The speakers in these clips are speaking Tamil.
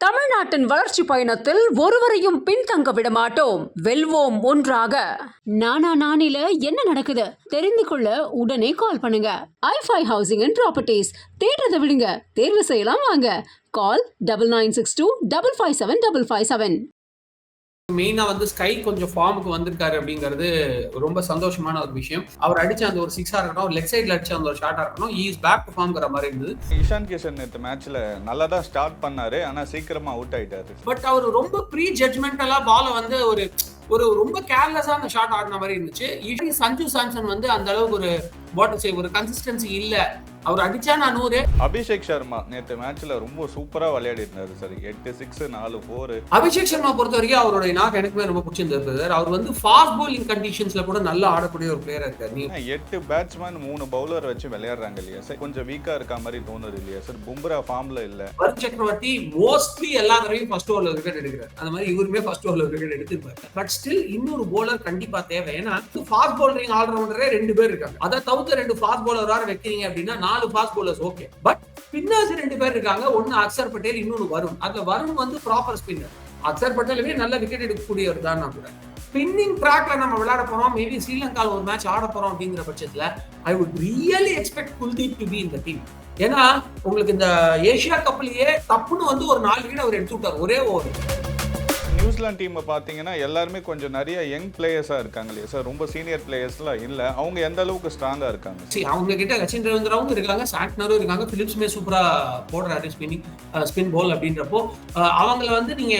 தமிழ்நாட்டின் வளர்ச்சி பயணத்தில் ஒருவரையும் பின்தங்க விட மாட்டோம். வெல்வோம் ஒன்றாக. நானில என்ன நடக்குது தெரிந்து கொள்ள உடனே கால் பண்ணுங்க. i5 housing and properties. தேடுறதை விடுங்க, தேர்வு செய்யலாம் வாங்க. கால் 9962557557. மெயினா ஸ்கை கொஞ்சம் ஃபார்முக்கு வந்திருக்காரு அப்படிங்கிறது ரொம்ப சந்தோஷமான ஒரு விஷயம். அவர் அடிச்ச அந்த ஒரு சிக்ஸா இருக்கட்டும், லெக் சைட்ல அடிச்ச அந்த ஒரு ஷாட்டா இருக்கட்டும், ஹி இஸ் பேக் டு ஃபார்ம்ங்கற மாதிரி இருந்தது. இஷான் கிஷன் நேத்து மேட்ச்ல நல்லா தான் ஸ்டார்ட் பண்ணாரு, ஆனா சீக்கிரமா அவுட் ஆயிட்டாரு. பட் அவர் ரொம்ப ப்ரீ ஜட்ஜ்மெண்டலா பால ஒரு ரொம்ப கேர்லெஸ்ஸான ஷாட் ஆடின மாதிரி இருந்துச்சு. சஞ்சு சாம்சன் அந்த அளவுக்கு ஒரு கன்சிஸ்டன்சி இல்ல. அவர் அடிச்சா நான் 100. அபிஷேக் சர்மா நேத்து மேட்ச்ல ரொம்ப சூப்பரா விளையாடி இருந்தாரு சார். 8 6 4 4. அபிஷேக் சர்மா பொறுத்த வரைக்கும் அவருடைய நாக் எனக்குமே ரொம்ப பிடிச்சிருந்தது. அவர் ஃபாஸ்ட் பவுலிங் கண்டிஷன்ஸ்ல கூட நல்லா ஆடக்கூடிய ஒரு பிளேயர் இருக்காரு. 8 பேட்ஸ்மேன் 3 பவுலர் வச்சு விளையாடுறாங்க இல்லையா சார், கொஞ்சம் வீக்கா இருக்க மாதிரி தோணுது இல்லையா சார். பும்ரா ஃபார்ம்ல இல்ல. வருண் சக்கரவர்த்தி மோஸ்ட்லி எல்லா தடவையும் ஃபர்ஸ்ட் ஓவர்ல விக்கெட் எடுக்கிறார். அந்த மாதிரி இவருமே ஃபர்ஸ்ட் ஓவர்ல விக்கெட் எடுத்துப்பாரு. பட் ஸ்டில் இன்னொரு bowler கண்டிப்பா தேவை. ஏன்னா ஃபாஸ்ட் பவுலிங் ஆல்ரவுண்டரே 2 பேர் இருக்காங்க. அதை தவிர்த்து 2 ஃபாஸ்ட் பவுலர் வேற வைக்கிறீங்க அப்படின்னா 4 fast bowlers okay. But spinners 2 பேர் இருக்காங்க. ஒன்னு அக்சர் பட்டேல், இன்னொன்னு வருண். அதுல வருண் ப்ராப்பர் ஸ்பின்னர். அக்சர் பட்டேலுமே நல்ல விக்கெட் எடுக்கக்கூடியவர் தான். கூட ஸ்பின்னிங் ட்ராக்ல நம்ம விளையாட போறோம், மேபி ஸ்ரீலங்கால ஒரு மேட்ச் ஆட போறோம் அப்படிங்கிற பட்சத்துல I would really expect Kuldeep to be in the team. ஏன்னா உங்களுக்கு இந்த ஏசியா கப்லயே தப்புன்னு ஒரு 4 விக்கெட் அவர் எடுத்து விட்டார் ஒரே ஓவர். நியூசிலாந்து டீமை பார்த்தீங்கன்னா எல்லாருமே கொஞ்சம் நிறைய யங் பிளேயர்ஸாக இருக்காங்க இல்லையா சார், ரொம்ப சீனியர் பிளேயர்ஸ்லாம் இல்லை. அவங்க எந்த அளவுக்கு ஸ்ட்ராங்காக இருக்காங்க? அவங்க கிட்ட ரச்சின் ரவீந்திராவும் இருக்காங்க, சாண்ட்னரும் இருக்காங்க, பிலிப்ஸுமே சூப்பராக போடுறாரு ஸ்பின் பால் அப்படின்றப்போ அவங்கள நீங்க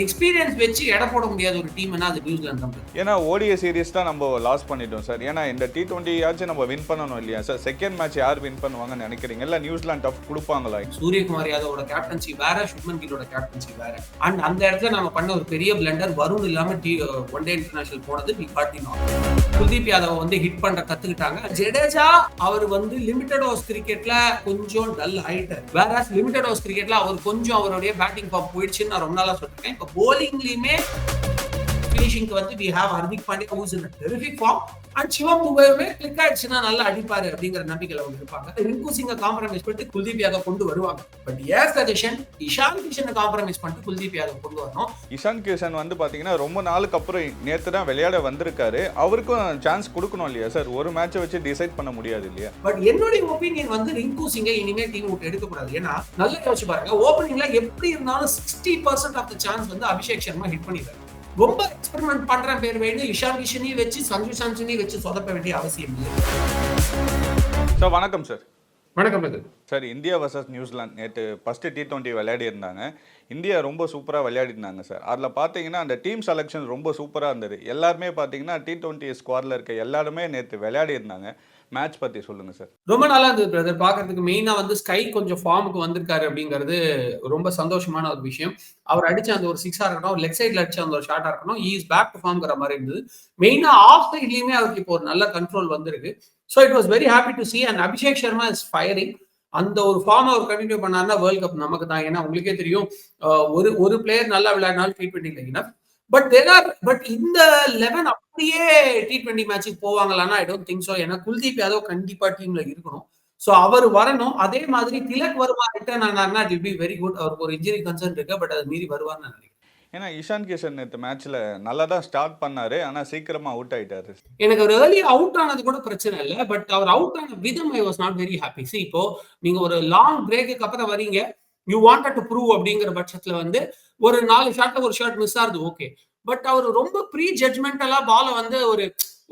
எக்ஸ்பீரியன்ஸ் வச்சு எடை போட முடியாத ஒரு டீம்னா அது நியூசிலாந்து தான். ஏன்னா ஓடிஐ சீரிஸ் தான் நம்ம லாஸ் பண்ணிட்டோம் சார். ஏன்னா இந்த T20 ஆச்சும் நம்ம வின் பண்ணணும் இல்லையா சார். செகண்ட் மேட்ச் யார் வின் பண்ணுவாங்கன்னு நினைக்கிறீங்க? இல்லை நியூசிலாந்து டஃப் கொடுப்பாங்களா? சூரியகுமார் யாதவோட கேப்டன்சி வேற, சுப்மன் கில்லோட கேப்டன்சி வேற. அண்ட் அந்த இடத்துல நம்ம பண்ண ஒரு பெரிய பிளண்டர் வருண் இல்லாம ஒன் டே இன்டர்நேஷனல் போனது. குல்தீப் யாதவ் ஹிட் பண்ற கத்துக்கிட்டாங்க. ஜடேஜா அவர் லிமிடெட் ஓவர்ஸ் கிரிக்கெட்ல கொஞ்சம் டல் ஆயிட்டார். வேற லிமிடெட் ஓவர்ஸ் கிரிக்கெட்ல அவர் கொஞ்சம் அவருடைய பேட்டிங் ஃபார்ம் போயிடுச்சுன்னு நான் ரொம்ப நாளா சொல்லிருக்கேன். இப்ப bowlingலயுமே ஃபினிஷிங்க்கு we have Hardik Pandya who is in a terrific form and Shivam துபேவுமே கிளிக் ஆயிடுச்சுன்னா நல்லா அடிப்பாரு அப்படிங்கிற நம்பிக்கையில அவங்க இருப்பாங்க. ரிங்கு சிங்கை காம்ப்ரமைஸ் பண்ணிட்டு குல்தீப் யாதவ் கொண்டு வருவாங்க. பட் ஏர் சஜஷன் இஷான் கிஷனை காம்ப்ரமைஸ் பண்ணிட்டு குல்தீப் யாதவ் கொண்டு வரணும். இஷான் கிஷன் பாத்தீங்கன்னா ரொம்ப நாளுக்கு அப்புறம் நேத்து தான் விளையாட வந்திருக்காரு. அவருக்கும் சான்ஸ் கொடுக்கணும் இல்லையா சார். ஒரு மேட்சை வச்சு டிசைட் பண்ண முடியாது இல்லையா. பட் என்னுடைய ஒப்பீனியன் ரிங்கு சிங்கை இனிமே டீம் விட்டு எடுக்கக்கூடாது. ஏன்னா நல்லா யோசிச்சு பாருங்க, ஓப்பனிங்ல எப்படி இருந்தாலும் 60% of the chance Abhishek Sharma hit பண்ணிடுறாரு. ரொம்ப எக்ஸ்பெரிமெண்ட் பண்ற பேர் வேணும். இஷான் கிஷனையும் வச்சு சஞ்சு சாம்சனையும் வச்சு சொதப்ப வேண்டிய அவசியம் இல்லை. சார் வணக்கம் சார். வணக்கம் சார். இந்தியா வர்சஸ் நியூசிலாந்து நேற்று ஃபர்ஸ்ட் T20 விளையாடி இருந்தாங்க. இந்தியா ரொம்ப சூப்பராக விளையாடி இருந்தாங்க சார். அதில் பார்த்தீங்கன்னா அந்த டீம் செலெக்ஷன் ரொம்ப சூப்பராக இருந்தது. எல்லாருமே பார்த்தீங்கன்னா T20 ஸ்குவாடில் இருக்க எல்லாருமே நேற்று விளையாடி இருந்தாங்க. மேட்ச் பத்தி சொல்லுங்க சார். ரொம்ப நல்லா இருந்தது பிரதர் பார்க்கறதுக்கு. மெயினா ஸ்கை கொஞ்சம் ஃபார்முக்கு வந்திருக்காரு அப்படிங்கிறது ரொம்ப சந்தோஷமான ஒரு விஷயம். அவர் அடிச்ச அந்த ஒரு சிக்ஸா இருக்கட்டும், லெக் சைட்ல அடிச்ச அந்த ஒரு ஷாட்டா இருக்கட்டும், ஹி இஸ் பேக் டு ஃபார்ம்ங்கற மாதிரி இருந்தது. மெயினா ஆஃப் சைட்லயுமே அவருக்கு இப்போ ஒரு நல்ல கண்ட்ரோல் வந்திருக்கு. So it was very happy to C. And Abhishek Sharma is firing. அந்த ஒரு ஃபார்ம் அவர் கண்டினியூ பண்ணாருன்னா வேர்ல்ட் கப் நமக்கு தான். ஏன்னா உங்களுக்கே தெரியும், ஒரு பிளேயர் நல்லா விளையாடினாலும் T20 இல்லைன்னா பட் இந்த 11 அப்படியே T20 மேட்சுக்கு போவாங்களான்னா ஐ டோன்ட் திங்க் சோ. ஏன்னா குல்தீப் யாதவ் கண்டிப்பா டீம்ல இருக்கணும். சோ அவர் வரணும். அதே மாதிரி திலக் வர்மா ரிட்டர்ன் ஆனார்னா it will be very good. அவருக்கு ஒரு இன்ஜுரி கன்சர்ன் இருக்கு, பட் அது மீறி வருவார்னு நினைக்கிறேன். ஏன்னா இஷான் கிஷன் நேற்று மேட்ச்ல நல்லா தான் ஸ்டார்ட் பண்ணாரு, ஆனா சீக்கிரமா அவுட் ஆயிட்டாரு. எனக்கு ஒரு ஏர்லி அவுட் ஆனது கூட பிரச்சனை இல்லை, பட் அவர் அவுட் ஆன விதம் I was not very happy. C இப்போ நீங்க ஒரு லாங் பிரேக்கு அப்புறம் வரீங்க, யூ வாண்டட் டு ப்ரூவ் அப்படிங்கிற பட்சத்துல ஒரு 4 ஷாட்ல ஒரு ஷாட் மிஸ் ஆகுது ஓகே. பட் அவர் ரொம்ப ப்ரீ ஜட்ஜ்மெண்டலா பால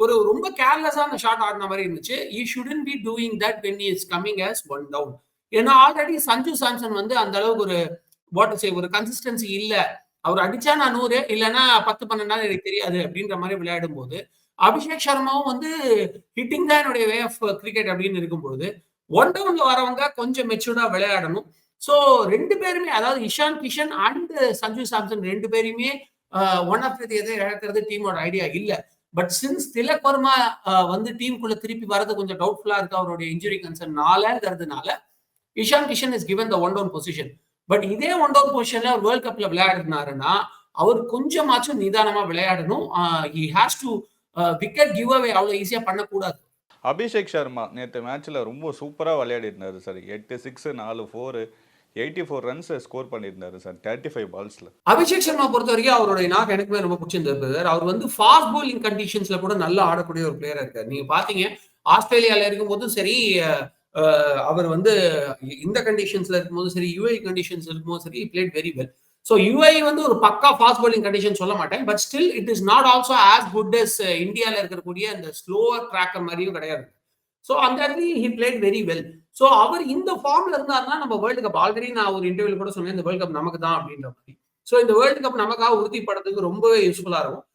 ஒரு ரொம்ப கேர்லெஸ்ஸான ஷாட் ஆடின மாதிரி இருந்துச்சு. You shouldn't be doing that when he is coming as one down. ஏன்னா ஆல்ரெடி சஞ்சு சாம்சன் அந்த அளவுக்கு ஒரு கன்சிஸ்டன்சி இல்ல. அவர் அடிச்சா நான் 100 இல்லைன்னா 10 12 எனக்கு தெரியாது அப்படின்ற மாதிரி விளையாடும் போது, அபிஷேக் சர்மாவும் ஹிட்டிங் தான் என்னுடைய வே ஆஃப் கிரிக்கெட் அப்படின்னு இருக்கும்போது ஒன் டவுன்ல வரவங்க கொஞ்சம் மெச்சூர்டா விளையாடணும். சோ 2 பேருமே, அதாவது இஷான் கிஷன் அண்ட் சஞ்சு சாம்சன் 2 பேருமே ஒன் ஆஃப் தி எதை இழக்கிறது டீமோட ஐடியா இல்ல. பட் சின்ஸ் திலக் வர்மா டீமுக்குள்ள திருப்பி வரது கொஞ்சம் டவுட்ஃபுல்லா இருக்கு அவருடைய இன்ஜுரி கன்சர்னாலங்கிறதுனால Ishan Kishan is given the one down position. But இதே ஒன் டவுன் பொசிஷன்ல அவர் வேர்ல்ட் கப்ல விளையாடுனாருன்னா அவர் கொஞ்சமாச்சும் நிதானமா விளையாடணும். He has to wicket give away அவ்வளவு ஈஸியா பண்ணக்கூடாது. அபிஷேக் சர்மா நேற்று மேட்ச்ல ரொம்ப சூப்பராக விளையாடி இருந்தாரு சார். 8 6 4 4 84 ரன்ஸ் ஸ்கோர் பண்ணியிருந்தாரு சார் 35 பால்ஸ்ல. அபிஷேக் சர்மா பொறுத்த வரைக்கும் அவருடைய நாக் எனக்குமே ரொம்ப பிடிச்சிருந்தது. அவர் வந்து ஃபாஸ்ட் bowling கண்டிஷன்ஸ்ல கூட நல்லா ஆடக்கூடிய ஒரு பிளேயரா இருக்காரு. நீங்க பாத்தீங்க ஆஸ்திரேலியால இருக்கும்போதும் சரி, அவர் வந்து இந்த கண்டிஷன்ஸ்ல இருக்கும்போதும் சரி, யுஏஇ கண்டிஷன்ஸ் இருக்கும்போதும் சரி, played very well. So UAE வந்து ஒரு பக்கா ஃபாஸ்ட் bowling கண்டிஷன் சொல்ல மாட்டேன், but still it is not also as good as இந்தியாவில் இருக்கக்கூடிய அந்த ஸ்லோவர் ட்ராக்கர் மாதிரியும் கிடையாது. ஸோ அந்த இடத்துல he played very well. So அவர் இந்த ஃபார்ம்ல இருந்தாருன்னா நம்ம வேர்ல்டு கப், ஆல்ரெடி நான் ஒரு இன்டர்வியூல கூட சொன்னேன், இந்த வேர்ல்டு கப் நமக்கு தான் அப்படின்ற மாதிரி. ஸோ இந்த வேர்ல்டு கப் நமக்காக உறுதிப்படுறதுக்கு ரொம்பவே யூஸ்ஃபுல்லா இருக்கும்.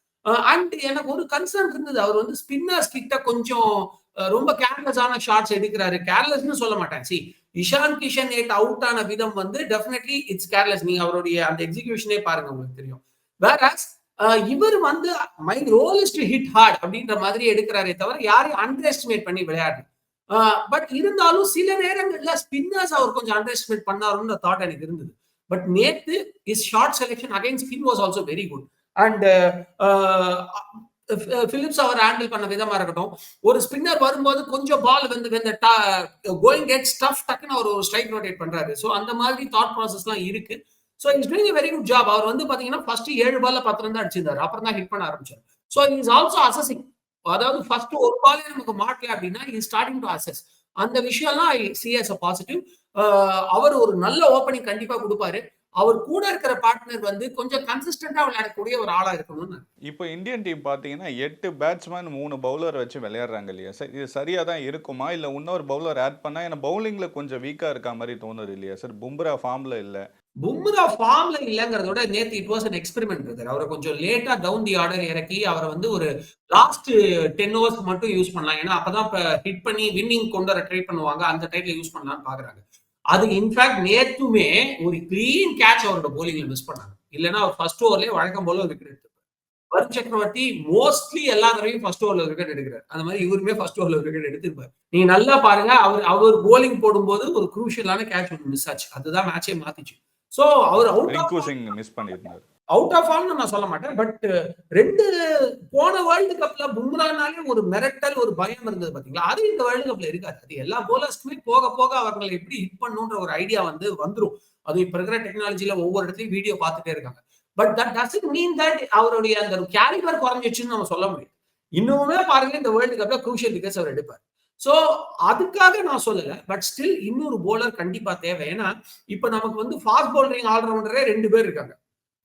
அண்ட் எனக்கு ஒரு கன்சர்ன் இருந்தது, அவர் வந்து ஸ்பின்னர்ஸ் கிட்ட கொஞ்சம் ரொம்ப கேர்லெஸ்ஸான ஷாட்ஸ் எடுக்கிறாரு. கேர்லெஸ்னு சொல்ல மாட்டேன். சி, இஷான் கிஷன் நேற்று அவுட் ஆன விதம் வந்து டெஃபினெட்லி இட்ஸ் கேர்லெஸ். நீங்க அவருடைய அந்த எக்ஸிகியூஷனே பாருங்க, உங்களுக்கு தெரியும். வேறஸ் இவர் வந்து my role is to hit hard அப்படின்ற மாதிரி எடுக்கிறாரே தவிர யாரையும் அண்டர் எஸ்டிமேட் பண்ணி விளையாடு. பட் இருந்தாலும் சில நேரங்கள்ல ஸ்பின்னர்ஸ் அவர் கொஞ்சம் அண்டர் எஸ்டிமேட் பண்ணாருன்னு தாட் எனக்கு இருந்தது. பட் நேத்து is shot selection against spin was also very good. And Phillips அவர் ஹேண்டில் பண்ண விதமா இருக்கட்டும், ஒரு ஸ்பின்னர் வரும்போது கொஞ்சம் பால் வந்து கோயிங் கெட் ஸ்டஃப் டக்குன்னு அவர் ஒரு ஸ்ட்ரைக் ரொட்டேட் பண்றாரு. ஸோ அந்த மாதிரி தாட் ப்ராசஸ்லாம் இருக்கு. So is doing very good job. அவர் வந்து பாத்தீங்கன்னா ஃபர்ஸ்ட் 7 பால்ல 10 ரன் தான் அடிச்சிருந்தாரு, அப்புறம் தான் ஹிட் பண்ண ஆரம்பிச்சார். So is also assessing. அதாவது ஃபர்ஸ்ட் ஒரு பாலே நமக்கு மாட்டல அப்படின்னா இஸ் ஸ்டார்டிங் டு அசஸ். அந்த விஷயம்லாம் I see as a positive. அவர் ஒரு நல்ல ஓப்பனிங் கண்டிப்பா கொடுப்பாரு. அவர் கூட இருக்கிற பார்ட்னர் வந்து கொஞ்சம் கன்சிஸ்டன்டா விளையாடக்கூடிய ஒரு ஆளா இருக்கணும்னு. இப்போ இந்தியன் டீம் பார்த்தீங்கன்னா 8 பேட்ஸ்மேன் 3 பவுலர் வச்சு விளையாடுறாங்க இல்லையா சார்? இது சரியா தான் இருக்குமா, இல்லை இன்னொரு பவுலர் ஆட் பண்ணா ஏன்னா பவுலிங்ல கொஞ்சம் வீக்கா இருக்க மாதிரி தோணுது இல்லையா சார்? பும்ரா ஃபார்ம்ல இல்லை. பும்ரா ஃபார்ம்ல இல்லங்கிறத விட நேத்து it was an experiment brother. அவரை கொஞ்சம் லேட்டா டவுன் தி ஆர்டர் இறக்கி அவரை வந்து ஒரு லாஸ்ட் 10 ஓவர்ஸ் மட்டும் யூஸ் பண்ணலாம். ஏன்னா அப்பதான் ஹிட் பண்ணி வின்னிங் கொண்டு வர ட்ரை பண்ணுவாங்க, அந்த டைட்ல யூஸ் பண்ணலாம்னு பாக்குறாங்க. அது இன்ஃபேக்ட் நேத்துமே ஒரு கிளீன் கேட்ச் அவரோட போலிங்ல மிஸ் பண்ணாங்க. இல்லைன்னா அவர் ஃபர்ஸ்ட் ஓவர்லயே வழக்கம் போல ஒரு விக்கெட் எடுத்தார். வருண் சக்கரவர்த்தி மோஸ்ட்லி எல்லா தடவையும் ஃபர்ஸ்ட் ஓவர்ல விக்கெட் எடுக்கிறார். அந்த மாதிரி இவருமே ஃபர்ஸ்ட் ஓவர்ல விக்கெட் எடுத்திருப்பாரு. நீங்க நல்லா பாருங்க, அவர் போலிங் போடும்போது ஒரு குரூஷியலான கேட்ச் ஒன்று மிஸ் ஆச்சு. அதுதான் மேட்சே மாத்திச்சு. சோ அவர் அவுட் ஆஃப் ஃபார்ம்னு நான் சொல்ல மாட்டேன். பட் ரெண்டு போன வேர்ல்டு கப்ல பும்ரானாலே ஒரு மிரட்டல், ஒரு பயம் இருந்தது பாத்தீங்களா? அது இந்த வேர்ல்டு கப்ல இருக்காது. அது எல்லா போலர்ஸ்க்குமே போக போக அவர்களை எப்படி ஹிட் பண்ணுன்ற ஒரு ஐடியா வந்து வந்துரும். அது இப்ப இருக்கிற டெக்னாலஜில ஒவ்வொரு இடத்துலயும் வீடியோ பார்த்துட்டே இருக்காங்க. But that doesn't mean that அவருடைய அந்த கேலிபர் குறைஞ்சிச்சுன்னு நம்ம சொல்ல முடியும். இன்னுமே பாருங்க, இந்த வேர்ல்டு கப்ல குரூஷியல் விக்கெட்ஸ் அவர் எடுப்பார். சோ அதுக்காக நான் சொல்லல, பட் ஸ்டில் இன்னொரு போலர் கண்டிப்பா தேவை. ஏன்னா இப்ப நமக்கு வந்து ஃபாஸ்ட் பவுலரிங் ஆல்ரவுண்டரே 2 பேர் இருக்காங்க.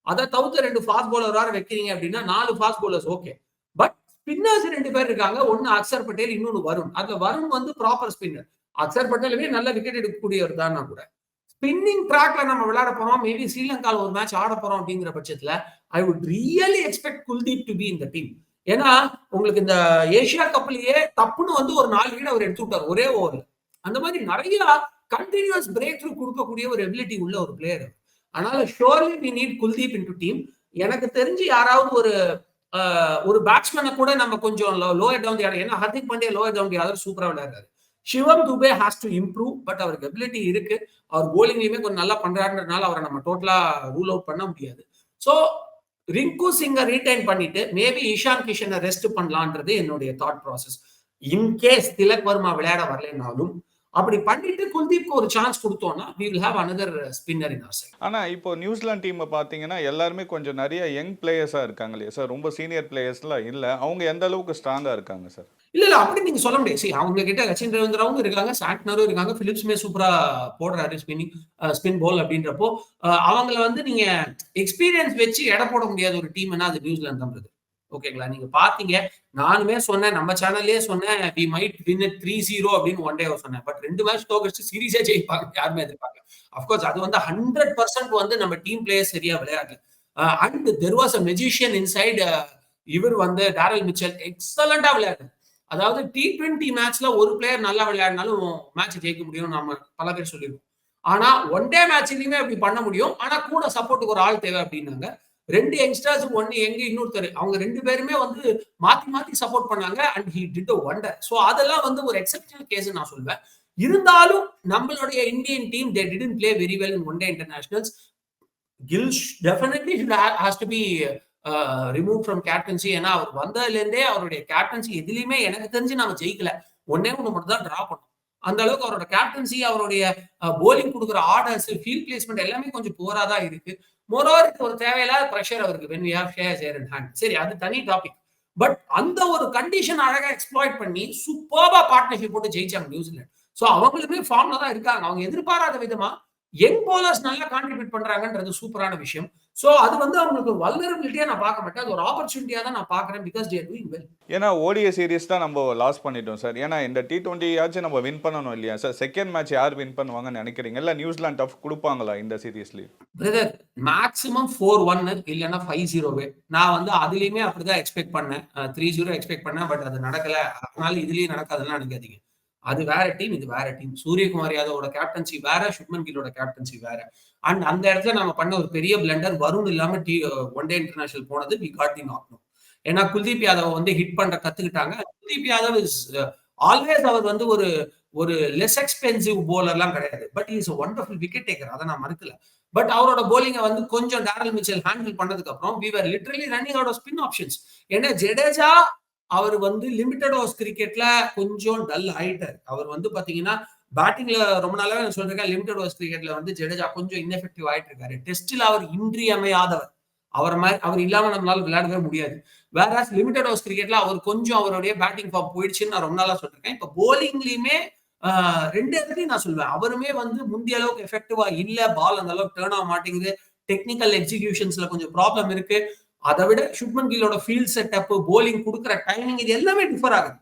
அதை தவிர்த்து 2 ஃபாஸ்ட் பவுலர் வைக்கிறீங்க அப்படின்னா 4 fast bowlers okay. But spinners 2 பேர் இருக்காங்க. ஒன்னு அக்சர் பட்டேல், இன்னொன்னு வருண். அதுல வருண் வந்து ப்ராப்பர் ஸ்பின்னர். அக்சர் பட்டேலுமே நல்ல விக்கெட் எடுக்கக்கூடியவர் தான் கூட. ஸ்பின்னிங் ட்ராக்ல நம்ம விளையாட போறோம், மேபி ஸ்ரீலங்கால ஒரு மேட்ச் ஆட போறோம் அப்படிங்கிற பட்சத்துல I would really expect Kuldeep to be in the team. ஏன்னா உங்களுக்கு இந்த ஏசியா கப்லயே தப்புன்னு வந்து ஒரு 4 விக்கெட் அவர் எடுத்து விட்டார் ஒரே ஓவர்ல. அந்த மாதிரி நிறைய கண்டினியூஸ் பிரேக் த்ரூ கொடுக்கக்கூடிய ஒரு எபிலிட்டி உள்ள ஒரு பிளேயர். அதனால surely we need Kuldeep into team. எனக்கு தெரிஞ்சு யாராவது ஒரு பேட்ஸ்மேனை கூட நம்ம கொஞ்சம் லோயர் டவுன் தி ஆர்டர், ஏன்னா Hardik Pandya lower down the order சூப்பரா விளையாடுறாரு. Shivam Dube has to improve. But அவருக்கு எபிலிட்டி இருக்கு. அவர் போலிங்லயுமே கொஞ்சம் நல்லா பண்றாருன்றதுனால அவரை நம்ம டோட்டலா ரூல் அவுட் பண்ண முடியாது. சோ ரிங்கு சிங்கை ரீடைன் பண்ணிட்டு மேபி இஷான் கிஷனை ரெஸ்ட் பண்ணலான்றது என்னுடைய thought process. In case Tilak Varma விளையாட வரலைனாலும் அப்படி பண்ணிட்டு குல்தீப்க்கு ஒரு சான்ஸ் கொடுத்தோம்னா we will have another spinner in our side. ஆனா இப்போ நியூசிலாந்து டீமை பாத்தீங்கன்னா எல்லாருமே கொஞ்சம் நிறைய யங் பிளேயர்ஸா இருக்காங்க இல்லையா சார்? ரொம்ப சீனியர் பிளேயர்ஸ்லாம் இல்ல. அவங்க எந்த அளவுக்கு ஸ்ட்ராங்கா இருக்காங்க சார்? இல்ல அப்படி நீங்க சொல்ல முடியாது. அவங்க கிட்ட ரச்சின் ரவீந்திராவும் இருக்காங்க, சாண்ட்னரும் இருக்காங்க, பிலிப்ஸுமே சூப்பரா போடுறாரு ஸ்பின் பால் அப்படின்றப்போ அவங்கள வந்து நீங்க எக்ஸ்பீரியன்ஸ் வச்சு எடை போட முடியாத ஒரு டீம்னா அது நியூசிலாந்து தான். ஓகேங்களா? நீங்க பாத்தீங்க, நானுமே சொன்னேன், நம்ம சேனல்லே சொன்னேன், we might win it 3-0 அப்படின்னு ஒன் டே சொன்னேன். பட் 2 மேட்ச் தோக்கடிச்சு சீரிஸே ஜெயிப்பாங்க யாருமே எதிர்பார்க்கல. அப்கோர்ஸ் அது வந்து 100% வந்து நம்ம டீம் பிளேயர்ஸ் சரியா விளையாடல. And there was a magician inside. இவர் வந்து டாரல் மிச்சல் எக்ஸலண்டா விளையாடு. அதாவது T20 மேட்ச்ல ஒரு பிளேயர் நல்லா விளையாடினாலும் மேட்ச் ஜெயிக்க முடியும் நம்ம பல பேர் சொல்லிருக்கோம். ஆனா ஒன் டே மேட்ச்லயுமே அப்படி பண்ண முடியும். ஆனா கூட சப்போர்ட்டுக்கு ஒரு ஆள் தேவை அப்படின்னாங்க. 2 யங்ஸ்டர்ஸ், ஒன்னு எங்க இன்னொருத்தர், அவங்க 2 பேருமே வந்து மாத்தி மாத்தி சப்போர்ட் பண்ணாங்க. And he did a wonder. So அதெல்லாம் வந்து ஒரு எக்ஸெப்ஷனல் கேஸ் நான் சொல்வேன். இருந்தாலும் நம்மளுடைய Indian team they didn't play very well in one day internationals. Gill definitely has to be removed from captaincy. ஏன்னா அவர் வந்ததுல இருந்தே அவருடைய கேப்டன்சி எதுலயுமே எனக்கு தெரிஞ்சு நாம ஜெயிக்கல. ஒண்ணே ஒண்ணு மட்டும் தான் டிரா பண்ணோம். அந்த அளவுக்கு அவரோட கேப்டன்சி, அவருடைய போலிங் கொடுக்குற ஆர்டர்ஸ், ஃபீல்ட் பிளேஸ்மெண்ட் எல்லாமே கொஞ்சம் புவரா தான் இருக்கு. மோரோவர் ஒரு தேவையில்லாத பிரஷர் அவருக்கு when we have shares here in hand. சரி, அது தனி டாபிக். பட் அந்த ஒரு கண்டிஷன் அழகா எக்ஸ்ப்ளாய்ட் பண்ணி சூப்பர்பா பார்ட்னர்ஷிப் போட்டு ஜெயிச்சாங்க நியூசிலாந்து. சோ அவங்களுமே ஃபார்ம்ல தான் இருக்காங்க. அவங்க எதிர்பாராத விதமா யங் பவுலர்ஸ் நல்லா கான்ட்ரிபியூட் பண்றாங்கன்றது சூப்பரான விஷயம். சோ அது வந்து அவங்களுக்கு வல்னரபிலிட்டியா நான் பார்க்க மாட்டேன். அது ஒரு ஆப்பர்ச்சுனிட்டியா தான் நான் பார்க்கறேன். Because they are doing well. ஏன்னா ஓடிஐ சீரிஸ் தான் நம்ம லாஸ் பண்ணிட்டோம் சார். ஏன்னா இந்த T20 ஆச்சும் நம்ம வின் பண்ணணும் இல்லையா சார்? செகண்ட் மேட்ச் யார் வின் பண்ணுவாங்கன்னு நினைக்கிறீங்க? இல்ல நியூசிலாந்து டஃப் கொடுப்பாங்களா இந்த சீரிஸ்லயே? பிரதர், மேக்ஸிமம் 4-1 இல்லைன்னா 5-0. நான் வந்து அதுலயுமே அப்படிதான் எக்ஸ்பெக்ட் பண்ணேன். 3-0 எக்ஸ்பெக்ட் பண்ணேன். பட் அது நடக்கல. அதனால இதுலயும் நடக்காதுன்னு நினைக்காதீங்க. அது வேற டீம், இது வேற டீம். சூரியகுமார் யாதவோட கேப்டன்சி வேற, சுப்மன் கில்லோட கேப்டன்சி வேற. அண்ட் அந்த இடத்துல நம்ம பண்ண ஒரு பெரிய பிளண்டர், வருண் இல்லாம ஒன் டே இன்டர்நேஷனல் போனது. We got the knock. ஏன்னா குல்தீப் யாதவ் வந்து ஹிட் பண்ற கத்துக்கிட்டாங்க. குல்தீப் யாதவ் இஸ் ஆல்வேஸ் அவர் வந்து ஒரு லெஸ் எக்ஸ்பென்சிவ் போலர்லாம் கிடையாது. But is wonderful wicket taker. அதை நான் மறுக்கல. பட் அவரோட போலிங்கை வந்து கொஞ்சம் டேரல் மிச்சல் ஹேண்டில் பண்ணதுக்கு அப்புறம் we were literally running out of spin options. ஏன்னா ஜடேஜா அவர் வந்து லிமிடெட் ஓவர்ஸ் கிரிக்கெட்ல கொஞ்சம் டல் ஆயிட்டார். அவர் வந்து பாத்தீங்கன்னா பேட்டிங்ல ரொம்ப நாளாவே நான் சொல்றேன், லிமிடெட் ஓவர்ஸ் கிரிக்கெட்ல வந்து ஜடேஜா கொஞ்சம் இன்எஃபெக்டிவ் ஆயிட்டு இருக்காரு. டெஸ்ட்ல அவர் இன்றியமையாதவர். அவர் இல்லாம நம்மளால விளையாடவே முடியாது. வேற லிமிடெட் ஓவர்ஸ் கிரிக்கெட்ல அவர் கொஞ்சம் அவருடைய பேட்டிங் ஃபார்ம் போயிடுச்சுன்னு நான் ரொம்ப நாளா சொல்லிருக்கேன். இப்ப போலிங்லயுமே ரெண்டு இடத்துலயும் நான் சொல்லுவேன், அவருமே வந்து முந்திய அளவுக்கு எஃபெக்டிவா இல்ல. பால் அந்த அளவுக்கு டேர்ன் ஆக மாட்டேங்குது. டெக்னிக்கல் எக்ஸிகியூஷன்ஸ்ல கொஞ்சம் ப்ராப்ளம் இருக்கு. அதை விட சுப்மன் கில்லோட ஃபீல்ட் செட்டப், போலிங் கொடுக்குற டைமிங், இது எல்லாமே டிஃபர் ஆகுது.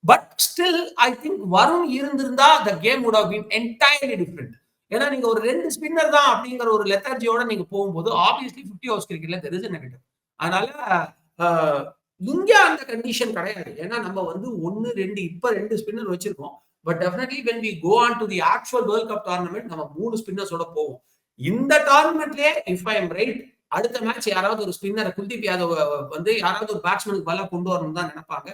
But still I think Varun இருந்திருந்தா the game would have been entirely different. ஏன்னா நீங்க ஒரு 2 ஸ்பின்னர் தான் அப்படிங்கிற ஒரு லெத்தர்ஜியோட நீங்க போகும்போது ஆப்வியஸ்லி 50 ஓவர்ஸ் கிரிக்கெட்ல தெர் இஸ் எ நெகட்டிவ். அதனால இங்க அந்த கண்டிஷன் கிடையாது. ஏன்னா நம்ம வந்து 1, 2 இப்ப 2 ஸ்பின்னர் வச்சிருக்கோம். But definitely when we go on to the actual World Cup tournament நம்ம 3 ஸ்பின்னர்ஸோட போவோம். இந்த டோர்னமெண்ட்லயே இஃப் ஐ எம் ரைட், அடுத்த மேட்ச் யாராவது ஒரு ஸ்பின்னர் குல்தீப் யாதவ் வந்து யாராவது ஒரு பேட்ஸ்மேனுக்கு பதிலா கொண்டு வரணும் தான் நினைப்பாங்க.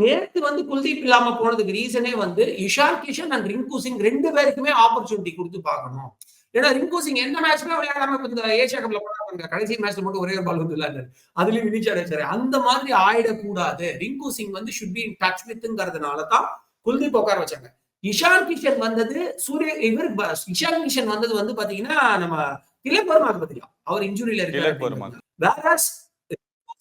நேத்து வந்து குல்தீப் இல்லாம போனதுக்கு ரீசனே வந்து இஷான் கிஷன் அண்ட் ரிங்கு சிங் 2 பேருக்குமே ஆப்பர்ச்சுனிட்டி கொடுத்து பார்க்கணும். ஏன்னா ரிங்கு சிங் எந்த மேட்ச்மே விளையாடாம இந்த ஏசியா கப்ல போனாங்க. கடைசி மேட்ச்ல மட்டும் ஒரே ஒரு பால் வந்து விளையாடுறாரு. அதுலயும் வினிச் அடைச்சாரு. அந்த மாதிரி ஆயிடக்கூடாது. ரிங்கு சிங் வந்து ஷுட் பி இன் டச் வித்ங்கிறதுனால தான் குல்தீப் உட்கார வச்சாங்க. இஷான் கிஷன் வந்தது இஷான் கிஷன் வந்தது வந்து பாத்தீங்கன்னா நம்ம திலக் வர்மாக்கு பதிலா அவர் இன்ஜுரியில இருக்காரு. வேற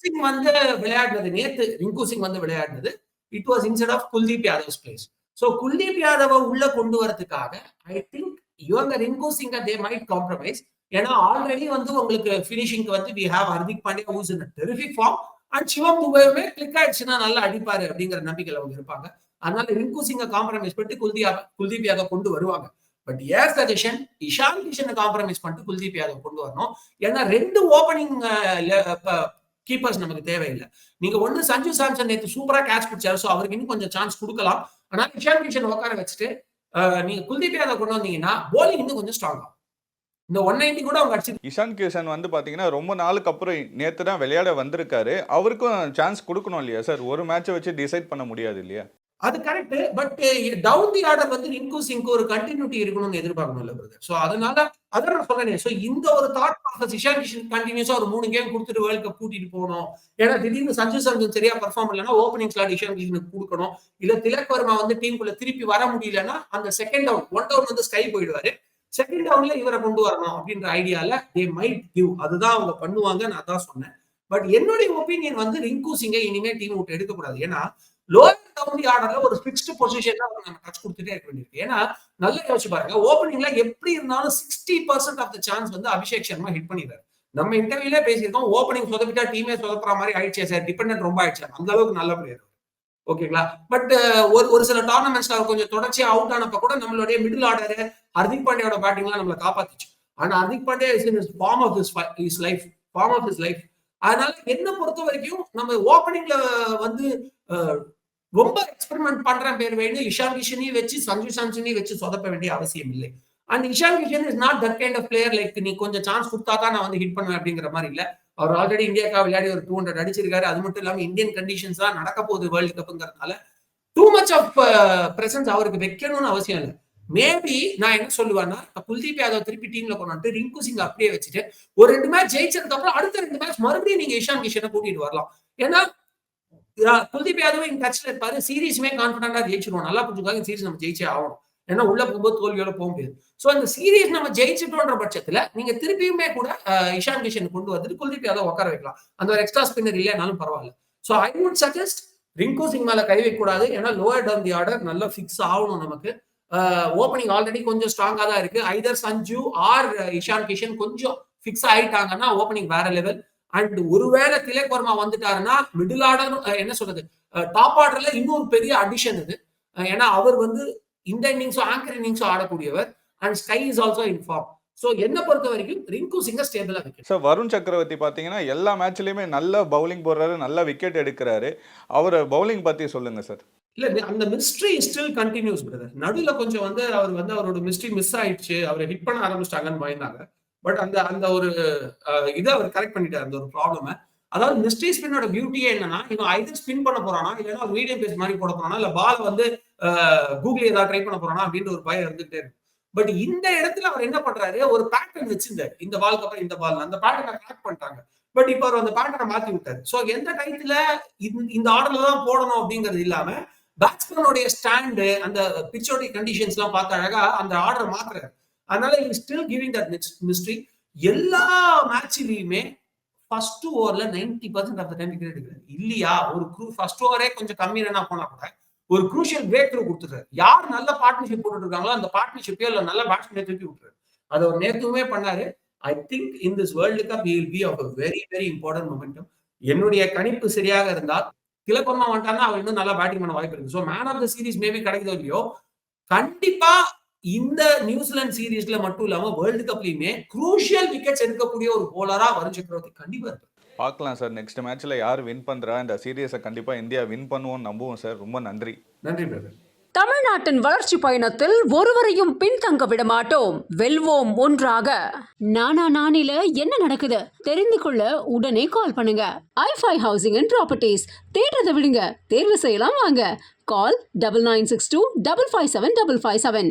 சிங் வந்து விளையாடுனது, நேத்து ரிங்கு சிங் வந்து விளையாடுனது, it was instead of Kuldeep Yadav's place. So Kuldeep யாதவ உள்ள கொண்டு வரதுக்காக ஐ திங்க் இவங்க ரிங்கு சிங்க தே மைட் காம்ப்ரமைஸ். ஏன்னா ஆல்ரெடி வந்து உங்களுக்கு பினிஷிங்க்கு வந்து we have Hardik Pandya who is in terrific form and Shivam துபேவுமே கிளிக் ஆயிடுச்சுன்னா நல்லா அடிப்பாரு அப்படிங்கிற நம்பிக்கையில அவங்க இருப்பாங்க. அதனால ரிங்கு சிங்க காம்ப்ரமைஸ் பண்ணிட்டு குல்தீப் யாதவ் கொண்டு வருவாங்க. பட் ஏர் சஜஷன் இஷான் கிஷனை காம்ப்ரமைஸ் பண்ணிட்டு குல்தீப் யாதவ் கொண்டு வரணும். ஏன்னா 2 ஓப்பனிங் கீப்பர்ஸ் நமக்கு தேவையில்லை. நீங்க ஒண்ணு சஞ்சு சாம்சன் நேற்று சூப்பரா கேட்ச் பிடிச்சாரு. சோ அவருக்கு இன்னும் கொஞ்சம் சான்ஸ் கொடுக்கலாம். ஆனா இஷான் கிஷன் உட்கார வச்சுட்டு நீங்க குல்தீப் யாதவ் கொண்டு வந்தீங்கன்னா போலிங் இன்னும் கொஞ்சம் ஸ்ட்ராங் ஆகும். இந்த 190 கூட அவங்க அடிச்சு. இஷான் கிஷன் வந்து பாத்தீங்கன்னா ரொம்ப நாளுக்கு அப்புறம் நேத்து தான் விளையாட வந்திருக்காரு. அவருக்கும் சான்ஸ் கொடுக்கணும் இல்லையா சார்? ஒரு மேட்சை வச்சு டிசைட் பண்ண முடியாது இல்லையா? அது correct. But down the order வந்து ரிங்கு சிங்க்கு ஒரு கண்டினியூட்டி இருக்கணும்னு எதிர்பார்க்கணும்ல பிரதர். சோ அதனால அதான் நான் சொல்றேன். சோ இந்த ஒரு தாட் ப்ராசஸ் இஷான் கிஷன் கண்டினியூஸா ஒரு 3 கேம் கொடுத்துட்டு வேர்ல்ட் கப் கூட்டிட்டு போகணும். ஏன்னா திடீர்னு சஞ்சு சாம்சன் சரியா பெர்ஃபார்ம் இல்லைன்னா ஓப்பனிங் ஸ்லாட் இஷான் கிஷனுக்கு கொடுக்கணும். இல்ல திலக் வர்மா வந்து டீமுக்குள்ள திருப்பி வர முடியலன்னா அந்த செகண்ட் டவுன் 1 டவுன் வந்து ஸ்கை போயிடுவாரு. செகண்ட் டவுன்ல இவரை கொண்டு வரணும் அப்படின்ற ஐடியால தே மைட் கிவ். அதுதான் அவங்க பண்ணுவாங்க. நான் அதான் சொன்னேன். பட் என்னுடைய ஒப்பீனியன் வந்து ரிங்கு சிங்கை இனிமே டீம் விட்டு எடுக்கக்கூடாது. ஏன்னா லோயர் டவுன் ஆர்டர்ல ஒரு ஃபிக்ஸ்டு பொசிஷன்ல நம்ம டச் கொடுத்துட்டே இருக்க வேண்டியிருக்கு. ஏன்னா நல்லா யோசிச்சு பாருங்க, ஓப்பனிங்ல எப்படி இருந்தாலும் 60% ஆஃப் த சான்ஸ் வந்து அபிஷேக் சர்மா ஹிட் பண்ணிடுறாரு. நம்ம இன்டர்வியூல பேசியிருக்கோம், ஓப்பனிங் சொதப்பிட்டா டீமே சொதப்புற மாதிரி ஆயிடுச்சே சார், டிபெண்டன்ட் ரொம்ப ஆயிடுச்சு. அந்த அளவுக்கு நல்ல பிளேயர். ஓகேங்களா? பட் ஒரு சில டோர்னமெண்ட்ஸ்ல அவர் கொஞ்சம் தொடர்ச்சியா அவுட் ஆனப்ப கூட நம்மளுடைய மிடில் ஆர்டர் ஹர்திக் பாண்டியாவோட பேட்டிங்லாம் நம்மளை காப்பாத்துச்சு. ஆனா Hardik Pandya is in form of his life. அதனால என்ன பொறுத்த வரைக்கும் நம்ம ஓப்பனிங்ல வந்து ரொம்ப எக்ஸ்பெரிமெண்ட் பண்ற பேர் வேணும். இஷான் கிஷனையும் வச்சு சஞ்சு சாம்சனையும் வச்சு சொதப்ப வேண்டிய அவசியம் இல்லை. And Ishan Kishan is not that kind of player like நீ கொஞ்சம் சான்ஸ் கொடுத்தா தான் நான் வந்து ஹிட் பண்ணுவேன் அப்படிங்கிற மாதிரி இல்ல. அவர் ஆல்ரெடி இந்தியாவுக்காக விளையாடி ஒரு 200 அடிச்சிருக்காரு. அது மட்டும் இல்லாம இந்தியன் கண்டிஷன்ஸ் தான் நடக்க போகுது வேர்ல்டு கப்ங்கிறதுனால டூ மச் ஆஃப் பிரசன்ஸ் அவருக்கு வைக்கணும்னு அவசியம் இல்லை. மேபி நான் என்ன சொல்லுவேன்னா, குல்தீப் யாதவ் திருப்பி டீம்ல கொண்டு ரிங்கு சிங் அப்படியே வச்சுட்டு ஒரு 2 மேட்ச் ஜெயிச்சதுக்கு அப்புறம் அடுத்த 2 மேட்ச் மறுபடியும் நீங்க இஷான் கிஷனை கூட்டிட்டு வரலாம். ஏன்னா குல்தீப் யாதவ் இன் டச்ல இருப்பாரு. சீரீஸ்மே கான்பிடண்டா ஜெயிச்சிருவோம். நல்லா புரிஞ்சுக்காங்க, சீரீஸ் நம்ம ஜெயிச்சே ஆகணும். ஏன்னா உள்ள போகும்போது தோல்வியோட போக முடியாது. சோ இந்த சீரீஸ் நம்ம ஜெயிச்சிட்டோன்ற பட்சத்துல நீங்க திருப்பியுமே கூட இஷான் கிஷன் கொண்டு வந்துட்டு குல்தீப் யாதவ் உட்கார வைக்கலாம். அந்த ஒரு எக்ஸ்ட்ரா ஸ்பின்னர் இல்லைனாலும் பரவாயில்ல. So I would suggest Rinku Singh மேல கை வைக்க கூடாது. ஏன்னா லோயர் டவுன் தி ஆர்டர் நல்லா ஃபிக்ஸ் ஆகணும் நமக்கு. ஓப்பனிங் ஆல்ரெடி கொஞ்சம் ஸ்ட்ராங்கா தான் இருக்கு. ஐதர் சஞ்சு ஆர் இஷான் கிஷன் கொஞ்சம் ஃபிக்ஸ் ஆயிட்டாங்கன்னா ஓப்பனிங் வேற லெவல். அண்ட் ஒருவேளை திலக் வர்மா வந்துட்டாருன்னா மிடில் ஆர்டர் என்ன சொல்றது டாப் ஆர்டர்ல இன்னொரு பெரிய அடிஷன் இது. ஏன்னா அவர் வந்து இந்த இன்னிங்ஸோ ஆங்கர் இன்னிங்ஸோ ஆடக்கூடியவர். And SKY is also in form. So என்ன பொறுத்த வரைக்கும் ரிங்கு சிங்க ஸ்டேபிளா வைக்கணும். சார் வருண் சக்கரவர்த்தி பார்த்தீங்கன்னா எல்லா மேட்ச்லயுமே நல்ல பவுலிங் போடுறாரு, நல்ல விக்கெட் எடுக்கிறாரு. அவர் பவுலிங் பத்தி சொல்லுங்க சார். இல்ல அந்த மிஸ்ட்ரி ஸ்டில் கண்டினியூஸ் பிரதர். நடுவுல கொஞ்சம் வந்து அவர் வந்து அவரோட மிஸ்ட்ரி மிஸ் ஆயிடுச்சு. அவரை ஹிட் பண்ண ஆரம்பிச்சிட்டாங்கன்னு பயந்தாங்க. பட் அந்த ஒரு இதை அவர் கரெக்ட் பண்ணிட்டார் அந்த ஒரு ப்ராப்ளம். அதாவது மிஸ்ட்ரி ஸ்பின்னோட பியூட்டியே என்னன்னா இவன் ஐதர் ஸ்பின் பண்ண போறானா இல்லைன்னா மீடியம் பேஸ் மாதிரி போட போறானா இல்ல பால் வந்து கூகுள் ஏதாவது ட்ரை பண்ண போறானா அப்படின்ற ஒரு பயம் இருந்துட்டே இருக்கு. பட் இந்த இடத்துல அவர் என்ன பண்றாரு ஒரு பேட்டர்ன் வச்சிருந்தாரு. இந்த பாலுக்கு அப்புறம் இந்த பால் அந்த பேட்டர்னை கரெக்ட் பண்ணிட்டாங்க. பட் இப்ப அவர் அந்த பேட்டர்னை மாத்தி விட்டாரு. சோ எந்த டைத்துல இந்த ஆர்டர்ல தான் போடணும் அப்படிங்கிறது இல்லாம பேட்ஸ்மேனோடைய ஸ்டாண்டு அந்த பிச்சோடைய கண்டிஷன்ஸ் எல்லாம் பார்த்து அழகா அந்த ஆர்டர் மாத்துறாரு. அதனால ஸ்டில் கிவிங் தட் மிஸ்ட்ரி. எல்லா மேட்ச்லயுமே ஃபர்ஸ்ட் ஓவர்ல 90% ஆஃப் த டைம் விக்கெட் எடுக்கிறாரு. இல்லையா ஒரு ஃபர்ஸ்ட் ஓவரே கொஞ்சம் கம்மி ரன்னா போனா கூட ஒரு குரூஷியல் பிரேக் த்ரூ கொடுத்துறாரு. யார் நல்ல பார்ட்னர்ஷிப் போட்டுட்டு இருக்காங்களோ அந்த பார்ட்னர்ஷிப்பே இல்ல நல்ல பேட்ஸ்மேனை தூக்கி விட்டுறாரு. அதை ஒரு நேத்துமே பண்ணாரு. I think in this world cup he will be of a very very important momentum. என்னுடைய கணிப்பு சரியாக இருந்தால் திலக் வர்மா வந்துட்டான்னா அவர் இன்னும் நல்லா பேட்டிங் பண்ண வாய்ப்பு இருக்கு. So man of the series maybe கிடைக்குதோ இல்லையோ கண்டிப்பா இந்த நியூசிலாந்து சீரீஸ்ல மட்டும் இல்லாம வேர்ல்டு கப்லயுமே குரூஷியல் விக்கெட்ஸ் எடுக்கக்கூடிய ஒரு போலரா வருண் சக்கரவர்த்தி கண்டிப்பா இருக்கு. பார்க்கலாம் சார் நெக்ஸ்ட் மேட்ச்ல யார் வின் பண்றா. இந்த சீரியஸை கண்டிப்பா இந்தியா வின் பண்ணுவோம் நம்புவோம் சார். ரொம்ப நன்றி. நன்றி பிரதர். தமிழ்நாட்டின் வளர்ச்சி பயணத்தில் ஒருவரையும் பின்தங்க விட மாட்டோம். வெல்வோம் ஒன்றாக. நானா நானில என்ன நடக்குது தெரிந்து கொள்ள உடனே கால் பண்ணுங்க. i5 housing and properties. தேடுறதை விடுங்க, தேர்வு செய்யலாம் வாங்க. கால் 9962 557 557.